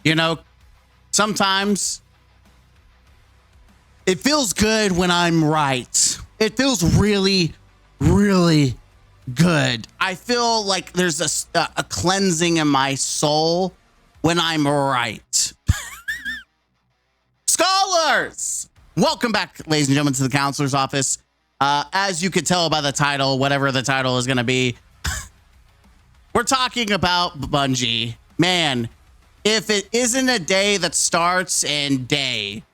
You know, sometimes it feels good when I'm right. It feels really, really good. I feel like there's a cleansing in my soul when I'm right. Scholars! Welcome back, ladies and gentlemen, to the counselor's office. As you could tell by the title, whatever the title is going to be, we're talking about Bungie. Man, if it isn't a day that starts in day,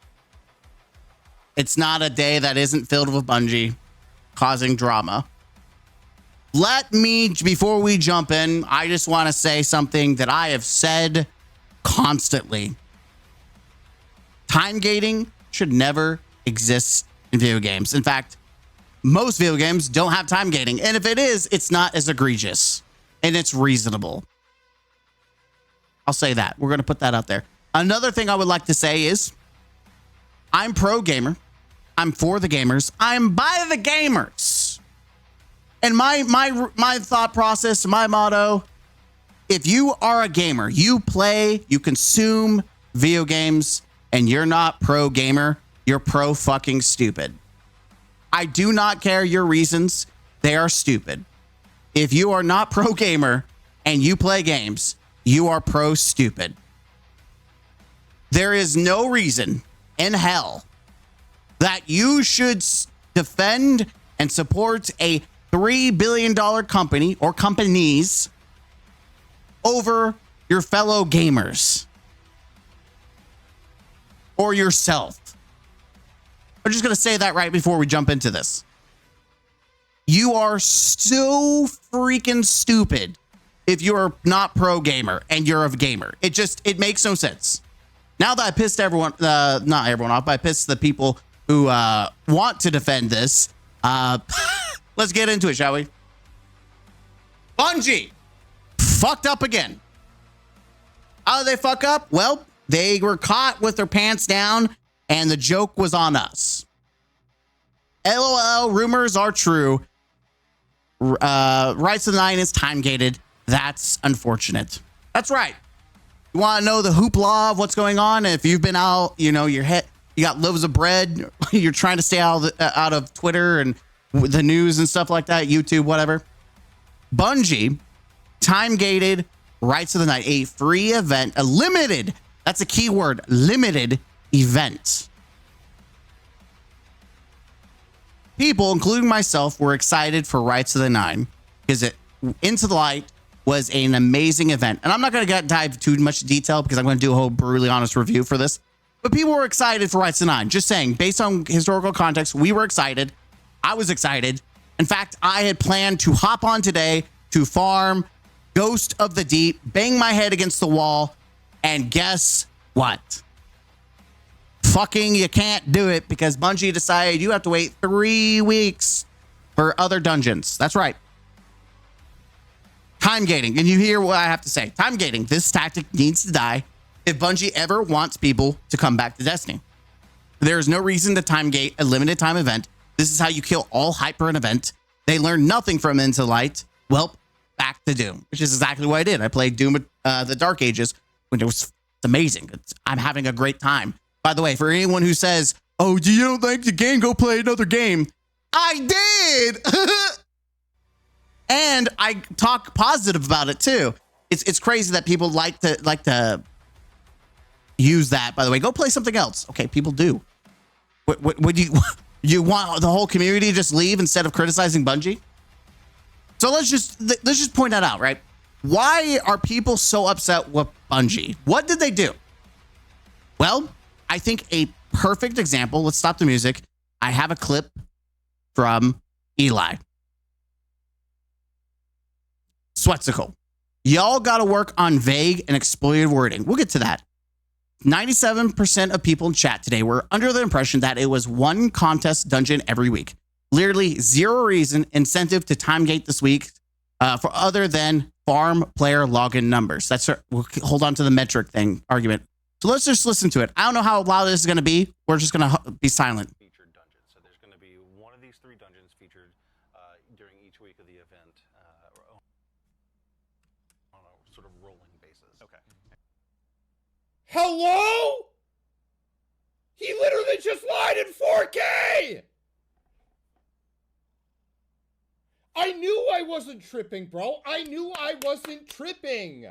it's not a day that isn't filled with Bungie causing drama. Let me, before we jump in, I just want to say something that I have said constantly. Timegating should never exist in video games. In fact, most video games don't have timegating. And if it is, it's not as egregious and it's reasonable. I'll say that. We're going to put that out there. Another thing I would like to say is I'm pro gamer. I'm for the gamers. I'm by the gamers. And my thought process, my motto, if you are a gamer, you play, you consume video games, and you're not pro gamer, you're pro fucking stupid. I do not care your reasons. They are stupid. If you are not pro gamer and you play games, you are pro stupid. There is no reason in hell that you should defend and support a $3 billion company or companies over your fellow gamers or yourself. I'm just going to say that right before we jump into this. You are so freaking stupid if you're not pro gamer and you're a gamer. It makes no sense. Now that I pissed everyone, not everyone off, but I pissed the people who want to defend this. Let's get into it, shall we? Bungie fucked up again. How did they fuck up? Well, they were caught with their pants down, and the joke was on us. LOL, rumors are true. Rights of the Nine is time-gated. That's unfortunate. That's right. You want to know the hoopla of what's going on? If you've been out, you know, you got loaves of bread. You're trying to stay out of Twitter and the news and stuff like that, YouTube, whatever. Bungie time-gated Rights of the Night, a free event, a limited, that's a key word, limited event. People, including myself, were excited for Rights of the Nine because Into the Light was an amazing event. And I'm not going to dive too much detail because I'm going to do a whole brutally honest review for this. But people were excited for Rights of the Nine. Just saying, based on historical context, we were excited. I was excited. In fact, I had planned to hop on today to farm Ghost of the Deep, bang my head against the wall, and guess what? Fucking you can't do it because Bungie decided you have to wait 3 weeks for other dungeons. That's right. Time gating. And you hear what I have to say. Time gating. This tactic needs to die if Bungie ever wants people to come back to Destiny. There is no reason to time gate a limited time event. This is how you kill all hype for an event. They learned nothing from Into the Light. Well, back to Doom, which is exactly what I did. I played Doom, the Dark Ages, when it's amazing. I'm having a great time. By the way, for anyone who says, "Oh, you don't like the game? Go play another game." I did, and I talk positive about it too. It's crazy that people like to use that. By the way, go play something else. Okay, people do. Would you want the whole community to just leave instead of criticizing Bungie? So let's just point that out, right? Why are people so upset with Bungie? What did they do? Well, I think a perfect example. Let's stop the music. I have a clip from Eli. Sweatcicle. Y'all got to work on vague and exploitative wording. We'll get to that. 97% of people in chat today were under the impression that it was one contest dungeon every week. Literally zero reason incentive to timegate this week for other than farm player login numbers. We'll hold on to the metric thing argument. So let's just listen to it. I don't know how loud this is going to be. We're just going to be silent. Featured dungeons. So there's going to be one of these 3 dungeons featured during each week of the event on a sort of rolling basis. Okay. Hello? He literally just lied in 4K! I knew I wasn't tripping, bro. I knew I wasn't tripping.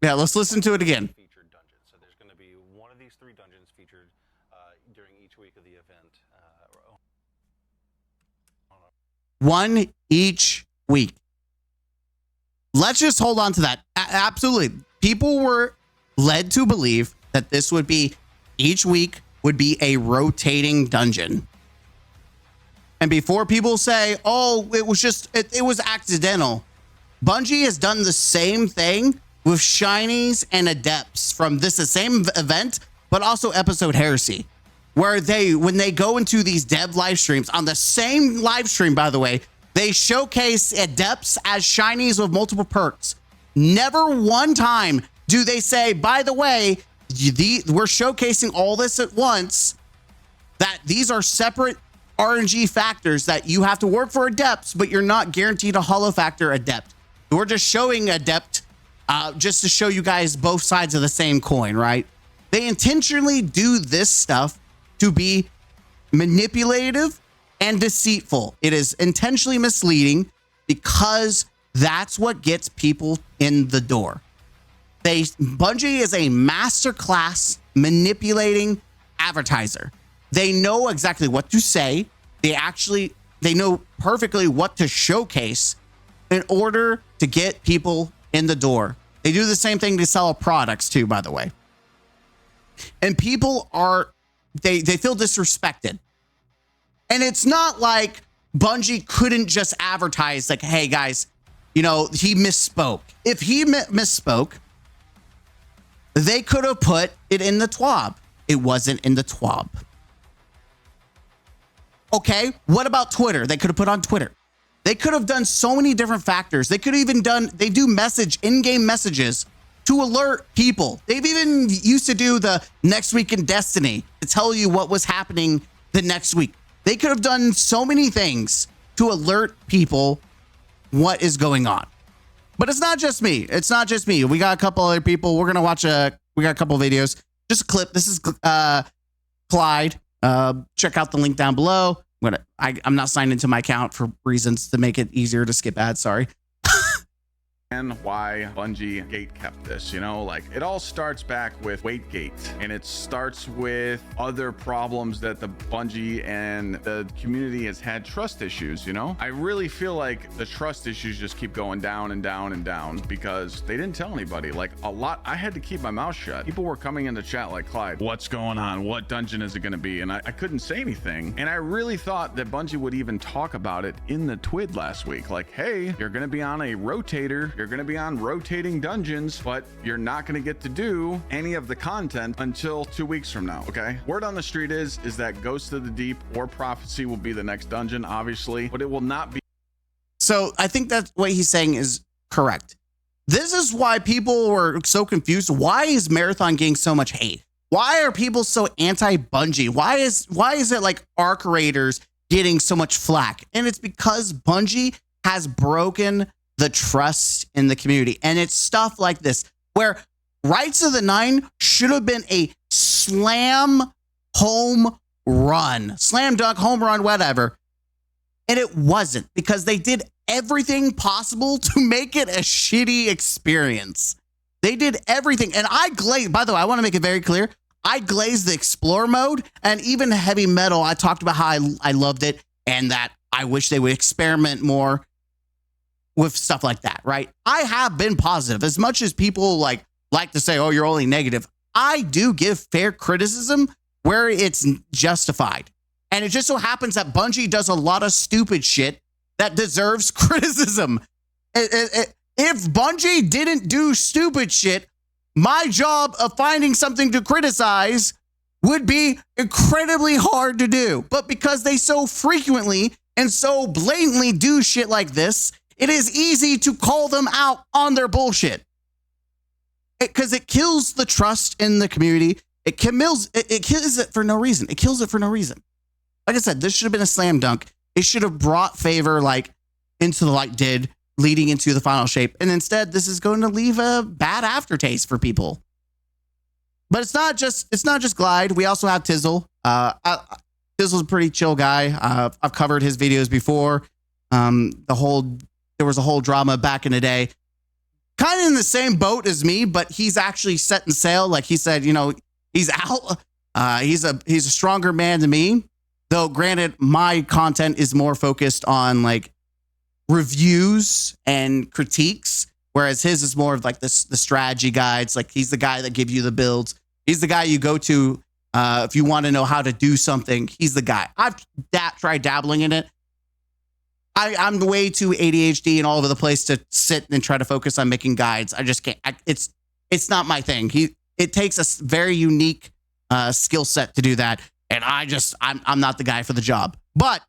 Yeah, let's listen to it again. Featured dungeons. So there's going to be one of these 3 dungeons featured during each week of the event. One each week. Let's just hold on to that. Absolutely. People were led to believe that this would be each week would be a rotating dungeon. And before people say, oh, it was accidental. Bungie has done the same thing with shinies and adepts from the same event, but also episode Heresy, where when they go into these dev live streams on the same live stream, by the way, they showcase adepts as shinies with multiple perks. Never one time do they say, by the way, we're showcasing all this at once, that these are separate RNG factors that you have to work for adepts, but you're not guaranteed a holo factor adept. We're just showing adept just to show you guys both sides of the same coin, right? They intentionally do this stuff to be manipulative and deceitful. It is intentionally misleading because that's what gets people in the door. Bungie is a masterclass manipulating advertiser. They know exactly what to say. They know perfectly what to showcase in order to get people in the door. They do the same thing to sell products too, by the way. And people they feel disrespected. And it's not like Bungie couldn't just advertise like, hey guys, he misspoke. If he misspoke, they could have put it in the TWAB. It wasn't in the TWAB. Okay, what about Twitter? They could have put on Twitter. They could have done so many different factors. They could have even they do in-game messages to alert people. They've even used to do the next week in Destiny to tell you what was happening the next week. They could have done so many things to alert people what is going on. But it's not just me. It's not just me. We got a couple other people. We're going to watch we got a couple videos. Just a clip. This is Clyde. Check out the link down below. I'm not signed into my account for reasons to make it easier to skip ads. Sorry. And why Bungie gate kept this, like it all starts back with Waitgate, and it starts with other problems that the Bungie and the community has had, trust issues. I really feel like the trust issues just keep going down and down and down because they didn't tell anybody. Like a lot, I had to keep my mouth shut. People were coming in the chat like, Clyde, what's going on? What dungeon is it going to be? And I couldn't say anything. And I really thought that Bungie would even talk about it in the TWID last week. Like, hey, you're going to be on a rotator. You're going to be on rotating dungeons, but you're not going to get to do any of the content until 2 weeks from now. Okay. Word on the street is that Ghost of the Deep or Prophecy will be the next dungeon, obviously, but it will not be. So I think that's what he's saying is correct. This is why people were so confused. Why is Marathon getting so much hate? Why are people so anti-Bungie? Why is it like Arc Raiders getting so much flack? And it's because Bungie has broken the trust in the community. And it's stuff like this, where Rights of the Nine should have been a slam home run, slam dunk, home run, whatever. And it wasn't, because they did everything possible to make it a shitty experience. They did everything. And by the way, I want to make it very clear. I glazed the Explore mode, and even Heavy Metal. I talked about how I loved it and that I wish they would experiment more with stuff like that, right? I have been positive. As much as people like to say, oh, you're only negative, I do give fair criticism where it's justified. And it just so happens that Bungie does a lot of stupid shit that deserves criticism. If Bungie didn't do stupid shit, my job of finding something to criticize would be incredibly hard to do. But because they so frequently and so blatantly do shit like this, it is easy to call them out on their bullshit. Because it kills the trust in the community. It kills it for no reason. It kills it for no reason. Like I said, this should have been a slam dunk. It should have brought favor like Into the Light did leading into the final shape. And instead, this is going to leave a bad aftertaste for people. But it's not just Glide. We also have Tizzle. Tizzle's a pretty chill guy. I've covered his videos before. There was a whole drama back in the day. Kind of in the same boat as me, but he's actually setting sail. Like he said, you know, he's out. He's a stronger man than me. Though granted, my content is more focused on like reviews and critiques, whereas his is more of like the strategy guides. Like he's the guy that give you the builds. He's the guy you go to if you want to know how to do something. He's the guy. I've tried dabbling in it. I'm way too ADHD and all over the place to sit and try to focus on making guides. I just can't. It's not my thing. It takes a very unique skill set to do that, and I'm not the guy for the job. But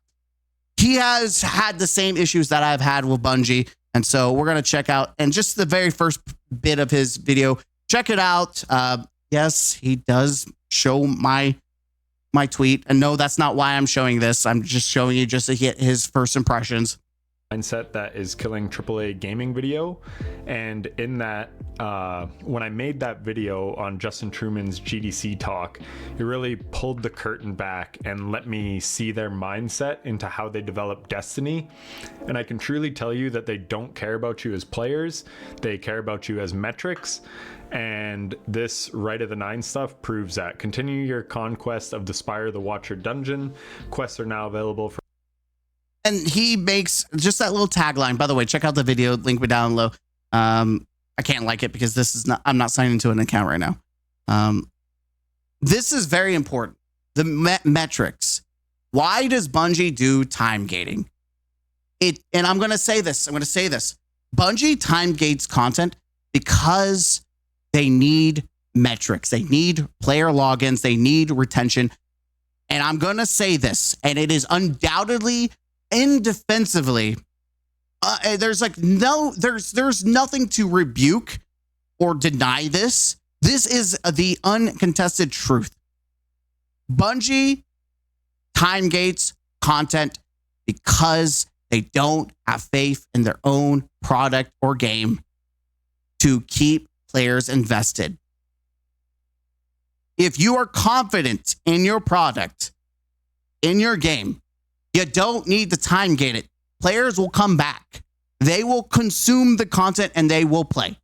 he has had the same issues that I've had with Bungie, and so we're gonna check out and just the very first bit of his video. Check it out. Yes, he does show my tweet, and no, that's not why I'm showing this. I'm just showing you just to hit his first impressions. Mindset that is killing AAA gaming video. And in that, when I made that video on Justin Truman's GDC talk, it really pulled the curtain back and let me see their mindset into how they develop Destiny. And I can truly tell you that they don't care about you as players, they care about you as metrics. And this Right of the Nine stuff proves that. Continue your conquest of the Spire of the Watcher dungeon. Quests are now available for. And he makes just that little tagline. By the way, check out the video, link me down low. I can't like it because I'm not signing into an account right now. This is very important. The metrics. Why does Bungie do time gating? And I'm going to say this. Bungie time gates content because they need metrics. They need player logins. They need retention. And I'm going to say this, and it is undoubtedly, indefensively, there's nothing to rebuke or deny this. This is the uncontested truth. Bungie time gates content because they don't have faith in their own product or game to keep players invested. If you are confident in your product, in your game, you don't need to time gate it. Players will come back. They will consume the content and they will play.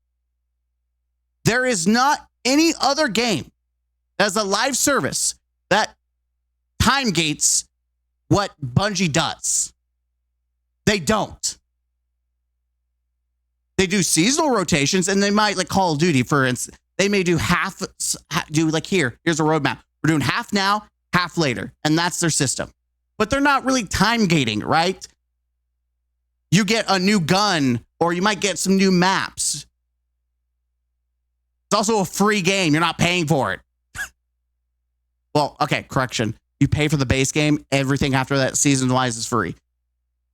There is not any other game as a live service that time gates what Bungie does. They don't. They do seasonal rotations, and they might, like Call of Duty, for instance, they may do here's a roadmap. We're doing half now, half later, and that's their system. But they're not really time gating, right? You get a new gun, or you might get some new maps. It's also a free game. You're not paying for it. Well, okay, correction. You pay for the base game. Everything after that, season-wise, is free.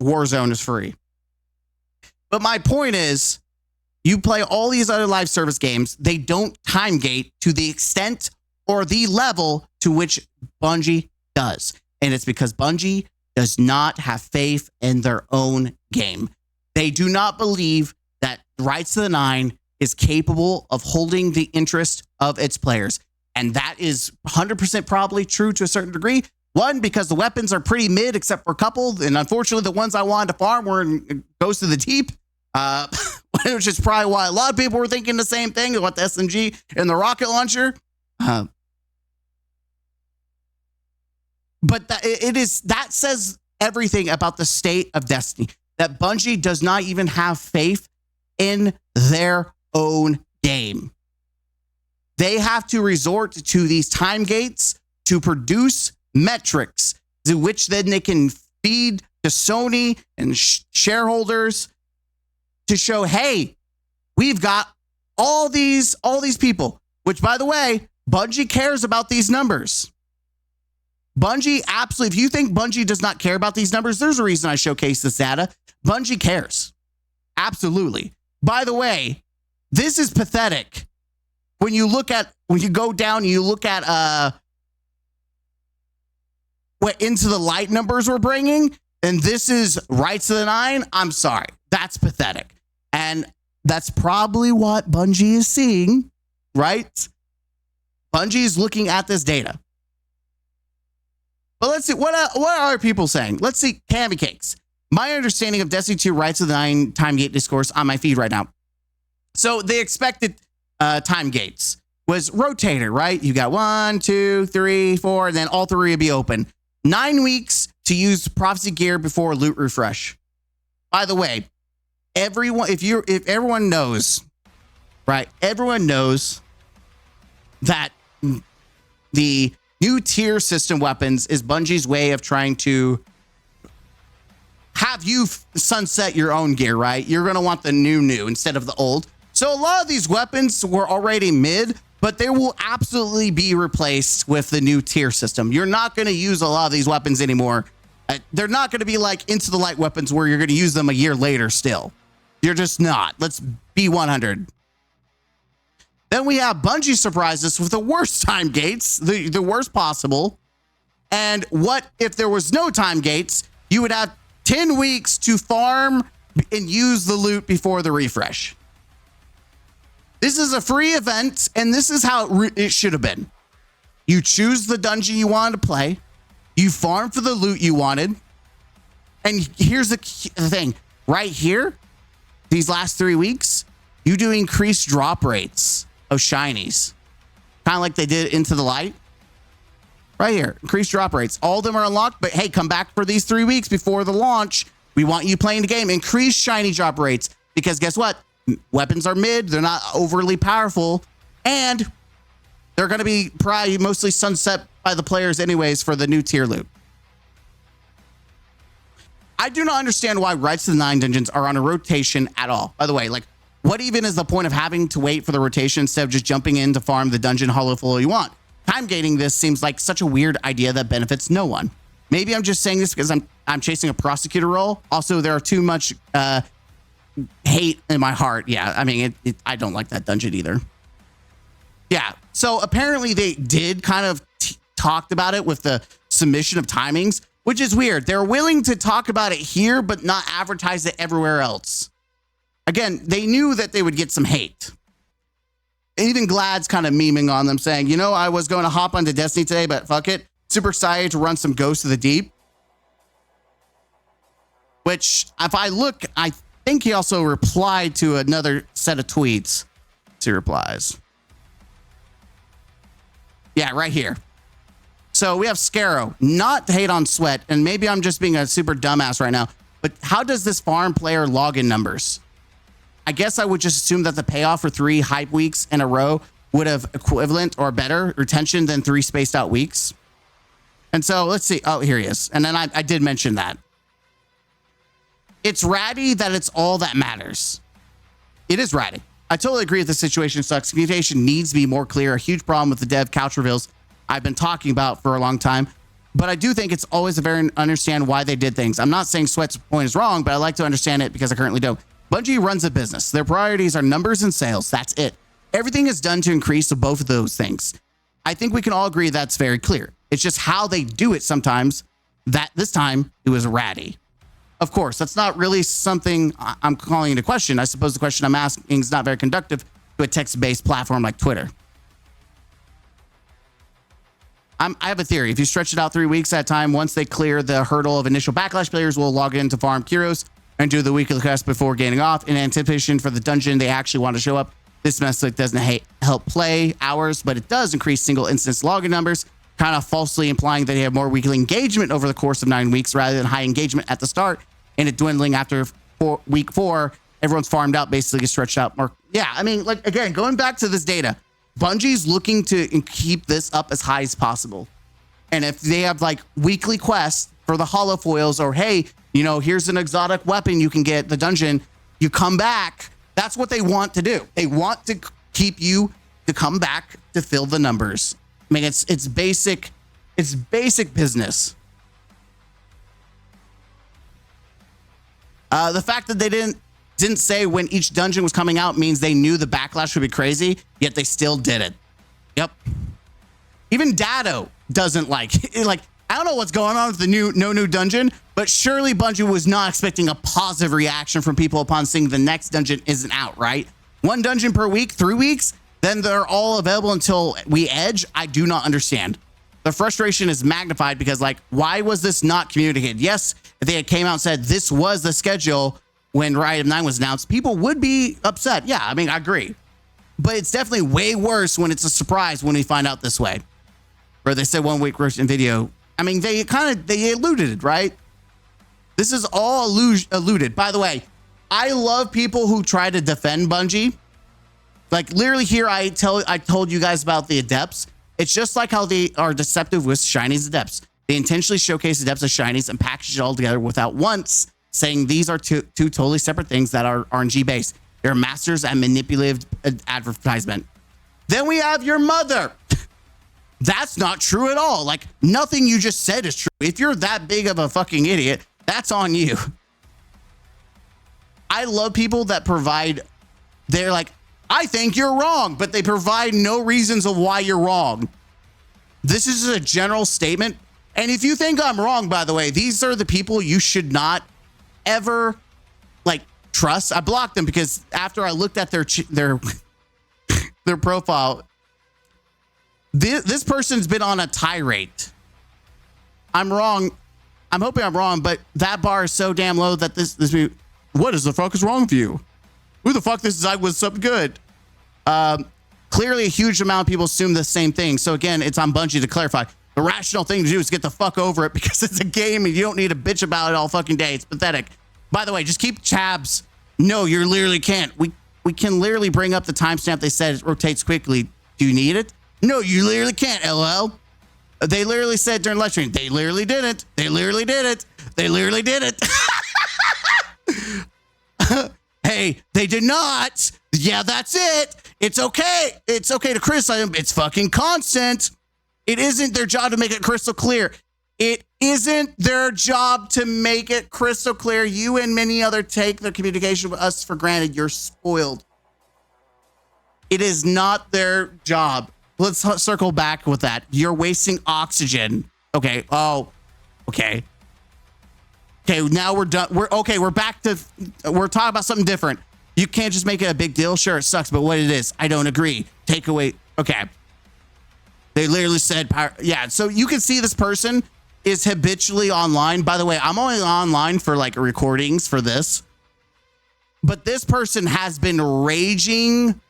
Warzone is free. But my point is, you play all these other live service games, they don't time gate to the extent or the level to which Bungie does. And it's because Bungie does not have faith in their own game. They do not believe that Rights to the Nine is capable of holding the interest of its players. And that is 100% probably true to a certain degree. One, because the weapons are pretty mid, except for a couple. And unfortunately, the ones I wanted to farm were in Ghost of the Deep. Which is probably why a lot of people were thinking the same thing about the SMG and the rocket launcher. But that says everything about the state of Destiny, that Bungie does not even have faith in their own game. They have to resort to these time gates to produce metrics to which then they can feed to Sony and shareholders to show, hey, we've got all these people, which, by the way, Bungie cares about these numbers. Bungie absolutely, if you think Bungie does not care about these numbers, there's a reason I showcase this data. Bungie cares. Absolutely. By the way, this is pathetic. When you go down and you look at what Into the Light numbers we're bringing, and this is Rights to the Nine, I'm sorry. That's pathetic. And that's probably what Bungie is seeing, right? Bungie is looking at this data. But let's see, what are people saying? Let's see, Candy Cakes. My understanding of Destiny 2 Rights of the Nine time gate discourse on my feed right now. So the expected time gates was rotated, right? You got 1, 2, 3, 4, and then all three would be open. 9 weeks to use prophecy gear before loot refresh. By the way, everyone, if everyone knows, right? Everyone knows that the new tier system weapons is Bungie's way of trying to have you sunset your own gear, right? You're going to want the new instead of the old. So a lot of these weapons were already mid, but they will absolutely be replaced with the new tier system. You're not going to use a lot of these weapons anymore. They're not going to be like into the light weapons where you're going to use them a year later still. You're just not. Let's be 100. Then we have Bungie surprise us with the worst time gates, the worst possible. And what if there was no time gates? You would have 10 weeks to farm and use the loot before the refresh. This is a free event, and this is how it should have been. You choose the dungeon you wanted to play. You farm for the loot you wanted. And here's the thing. Right here, these last 3 weeks, you do increased drop rates of shinies. Kind of like they did Into the Light. Right here, increased drop rates. All of them are unlocked, but hey, come back for these 3 weeks before the launch. We want you playing the game. Increase shiny drop rates, because guess what? Weapons are mid. They're not overly powerful, and they're going to be probably mostly sunset by the players anyways for the new tier loot. I do not understand why Rights to the Nine dungeons are on a rotation at all. By the way, like, what even is the point of having to wait for the rotation instead of just jumping in to farm the dungeon hollow full you want? Time gating this seems like such a weird idea that benefits no one. Maybe I'm just saying this because I'm chasing a prosecutor role. Also, there are too much hate in my heart. Yeah, I mean, I don't like that dungeon either. Yeah, so apparently they did kind of talked about it with the submission of timings, which is weird. They're willing to talk about it here, but not advertise it everywhere else. Again, they knew that they would get some hate. Even Glad's kind of memeing on them saying, you know, I was going to hop onto Destiny today, but fuck it. Super excited to run some Ghosts of the Deep. Which, if I look, I think he also replied to another set of tweets. He replies. Yeah, right here. So we have Scarrow, not to hate on Sweat, and maybe I'm just being a super dumbass right now, but how does this farm player login numbers? I guess I would just assume that the payoff for 3 hype weeks in a row would have equivalent or better retention than 3 spaced out weeks. And so let's see. Oh, here he is. And then I did mention that. It's ratty that it's all that matters. It is ratty. I totally agree with the situation sucks. Communication needs to be more clear. A huge problem with the dev couch reveals I've been talking about for a long time. But I do think it's always a very understand why they did things. I'm not saying Sweat's point is wrong, but I like to understand it because I currently don't. Bungie runs a business. Their priorities are numbers and sales. That's it. Everything is done to increase both of those things. I think we can all agree that's very clear. It's just how they do it sometimes that this time it was ratty. Of course, that's not really something I'm calling into question. I suppose the question I'm asking is not very conductive to a text-based platform like Twitter. I have a theory. If you stretch it out 3 weeks at a time, once they clear the hurdle of initial backlash, players will log in to farm Kyros and do the weekly quest before gaining off in anticipation for the dungeon they actually want to show up. This method doesn't help play hours, but it does increase single instance login numbers, kind of falsely implying that they have more weekly engagement over the course of 9 weeks rather than high engagement at the start and it dwindling after week 4. Everyone's farmed out, basically gets stretched out more. Yeah, I mean, like, again, going back to this data, Bungie's looking to keep this up as high as possible. And if they have like weekly quests for the hollow foils, or hey, you know, here's an exotic weapon you can get the dungeon, you come back. That's what they want to do. They want to keep you to come back to fill the numbers. I mean, it's basic business. The fact that they didn't say when each dungeon was coming out means they knew the backlash would be crazy, yet they still did it. Yep. Even Dado doesn't like I don't know what's going on with the no new dungeon, but surely Bungie was not expecting a positive reaction from people upon seeing the next dungeon isn't out, right? 1 dungeon per week, 3 weeks, then they're all available until we edge. I do not understand. The frustration is magnified because, like, why was this not communicated? Yes, if they had came out and said this was the schedule when Riot 9 was announced, people would be upset. Yeah, I mean, I agree. But it's definitely way worse when it's a surprise when we find out this way. Where they said 1 week in video. I mean, they alluded it, right? This is all alluded. By the way, I love people who try to defend Bungie. Like, literally here, I told you guys about the Adepts. It's just like how they are deceptive with Shinies Adepts. They intentionally showcase Adepts as Shinies and package it all together without once saying these are two totally separate things that are RNG based. They're masters at manipulative advertisement. Then we have your mother. That's not true at all. Like, nothing you just said is true. If you're that big of a fucking idiot, that's on you. I love people that they're like, I think you're wrong, but they provide no reasons of why you're wrong. This is a general statement. And if you think I'm wrong, by the way, these are the people you should not ever, like, trust. I blocked them because after I looked at their profile, this person's been on a tirade. I'm wrong. I'm hoping I'm wrong, but that bar is so damn low that this what is the fuck is wrong with you? Who the fuck this is? I was so good. Clearly a huge amount of people assume the same thing. So again, it's on Bungie to clarify. The rational thing to do is get the fuck over it because it's a game and you don't need to bitch about it all fucking day. It's pathetic. By the way, just keep tabs. No, you literally can't. We can literally bring up the timestamp they said it rotates quickly. Do you need it? No, you literally can't, LL. They literally said during live stream, they literally didn't. They literally did it. They literally did it. Hey, they did not. Yeah, that's it. It's okay. It's okay to criticize them. It's fucking constant. It isn't their job to make it crystal clear. It isn't their job to make it crystal clear. You and many other take their communication with us for granted. You're spoiled. It is not their job. Let's circle back with that. You're wasting oxygen. Okay. Oh, okay. Okay, now we're done. We're back to, we're talking about something different. You can't just make it a big deal. Sure, it sucks, but what it is, I don't agree. Take away. Okay. They literally said, yeah. So you can see this person is habitually online. By the way, I'm only online for like recordings for this, but this person has been raging.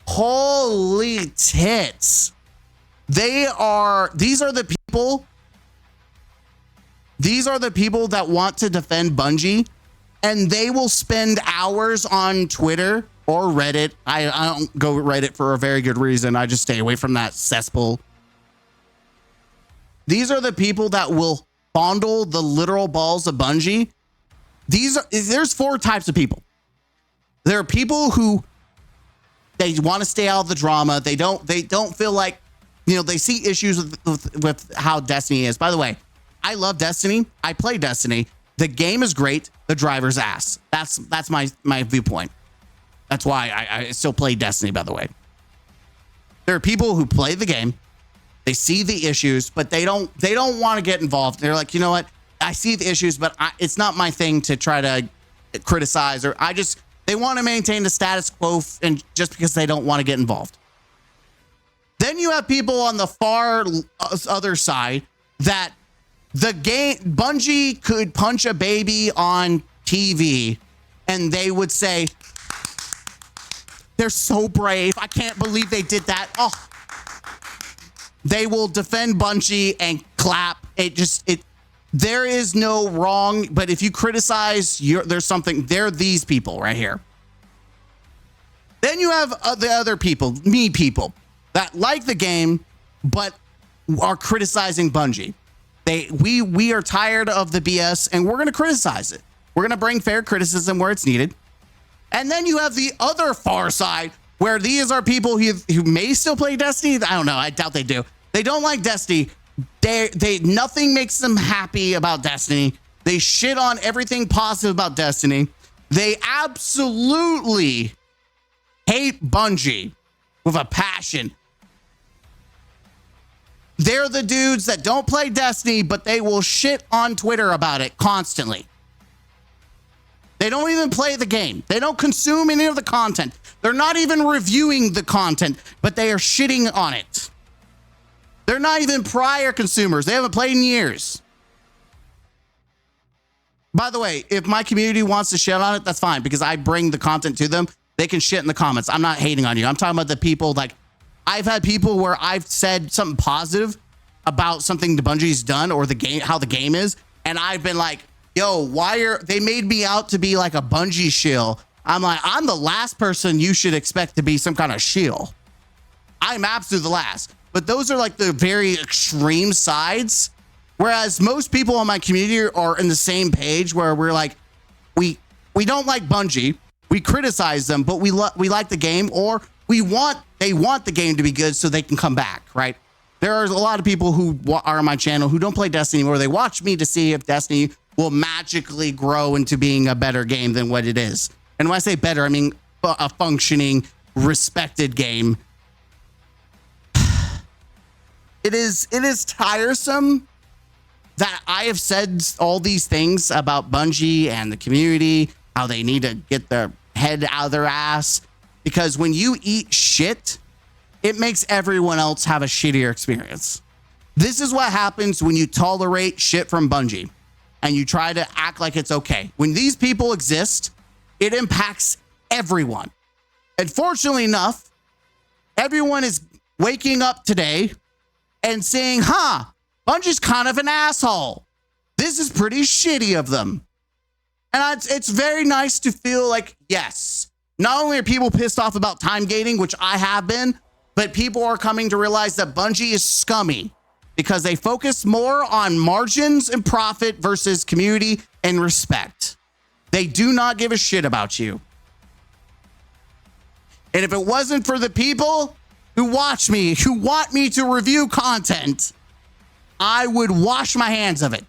Holy tits. These are the people that want to defend Bungie, and they will spend hours on Twitter or Reddit. I don't go Reddit for a very good reason. I just stay away from that cesspool. These are the people that will fondle the literal balls of Bungie. There's 4 types of people. There are people who they want to stay out of the drama. They don't feel like, they see issues with how Destiny is. By the way, I love Destiny. I play Destiny. The game is great. The driver's ass. That's my viewpoint. That's why I still play Destiny, by the way. There are people who play the game. They see the issues, but they don't want to get involved. They're like, you know what? I see the issues, but it's not my thing to try to criticize, or they want to maintain the status quo, and just because they don't want to get involved. Then you have people on the far other side that the game, Bungie could punch a baby on TV and they would say, they're so brave. I can't believe they did that. Oh, they will defend Bungie and clap. There is no wrong, but if you criticize, they're these people right here. Then you have the other people, people that like the game, but are criticizing Bungie. We are tired of the BS and we're going to criticize it. We're going to bring fair criticism where it's needed. And then you have the other far side where these are people who may still play Destiny. I don't know. I doubt they do. They don't like Destiny. Nothing makes them happy about Destiny. They shit on everything positive about Destiny. They absolutely hate Bungie with a passion. They're the dudes that don't play Destiny, but they will shit on Twitter about it constantly. They don't even play the game. They don't consume any of the content. They're not even reviewing the content, but they are shitting on it. They're not even prior consumers. They haven't played in years. By the way, if my community wants to shit on it, that's fine because I bring the content to them. They can shit in the comments. I'm not hating on you. I'm talking about the people like I've had people where I've said something positive about something the Bungie's done or the game, how the game is. And I've been like, yo, why are they made me out to be like a Bungie shill? I'm like, I'm the last person you should expect to be some kind of shill. I'm absolutely the last. But those are like the very extreme sides. Whereas most people on my community are in the same page where we're like, we don't like Bungie. We criticize them, but we like the game, or they want the game to be good so they can come back, right? There are a lot of people who are on my channel who don't play Destiny anymore. They watch me to see if Destiny will magically grow into being a better game than what it is. And when I say better, I mean a functioning, respected game. It is tiresome that I have said all these things about Bungie and the community, how they need to get their head out of their ass. Because when you eat shit, it makes everyone else have a shittier experience. This is what happens when you tolerate shit from Bungie and you try to act like it's okay. When these people exist, it impacts everyone. And fortunately enough, everyone is waking up today and saying, Bungie's kind of an asshole. This is pretty shitty of them. And it's very nice to feel like, yes, not only are people pissed off about time gating, which I have been, but people are coming to realize that Bungie is scummy because they focus more on margins and profit versus community and respect. They do not give a shit about you. And if it wasn't for the people who watch me, who want me to review content, I would wash my hands of it.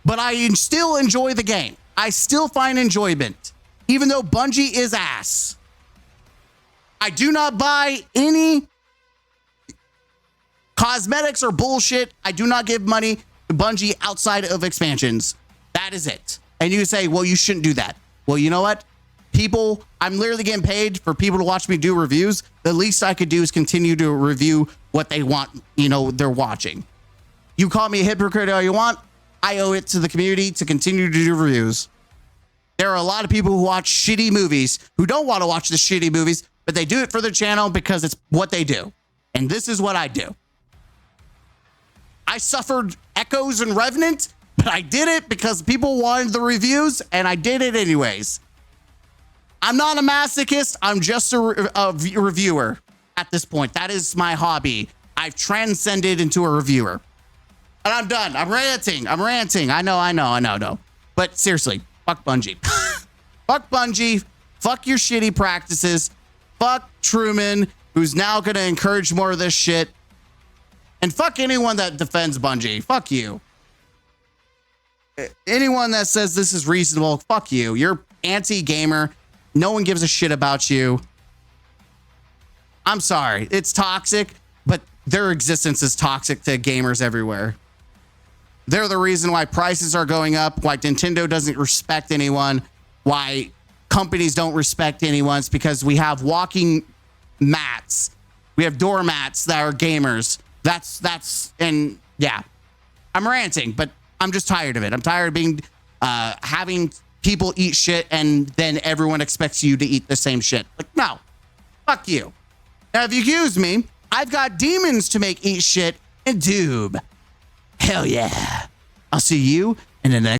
But I still enjoy the game. I still find enjoyment, even though Bungie is ass. I do not buy any cosmetics or bullshit. I do not give money to Bungie outside of expansions. That is it. And you say, well, you shouldn't do that. Well, you know what? People, I'm literally getting paid for people to watch me do reviews. The least I could do is continue to review what they want, they're watching. You call me a hypocrite all you want. I owe it to the community to continue to do reviews. There are a lot of people who watch shitty movies who don't want to watch the shitty movies, but they do it for their channel because it's what they do. And this is what I do. I suffered Echoes and Revenant, but I did it because people wanted the reviews and I did it anyways. I'm not a masochist. I'm just a reviewer at this point. That is my hobby. I've transcended into a reviewer. And I'm done. I'm ranting. I know. But seriously, fuck Bungie. Fuck Bungie. Fuck your shitty practices. Fuck Truman, who's now going to encourage more of this shit. And fuck anyone that defends Bungie. Fuck you. Anyone that says this is reasonable, fuck you. You're anti-gamer. No one gives a shit about you. I'm sorry. It's toxic, but their existence is toxic to gamers everywhere. They're the reason why prices are going up, why Nintendo doesn't respect anyone, why companies don't respect anyone. It's because we have walking mats. We have doormats that are gamers. And yeah, I'm ranting, but I'm just tired of it. I'm tired of being, having people eat shit and then everyone expects you to eat the same shit. Like, no, fuck you. Now, if you accuse me, I've got demons to make eat shit and doob. Hell yeah. I'll see you in the next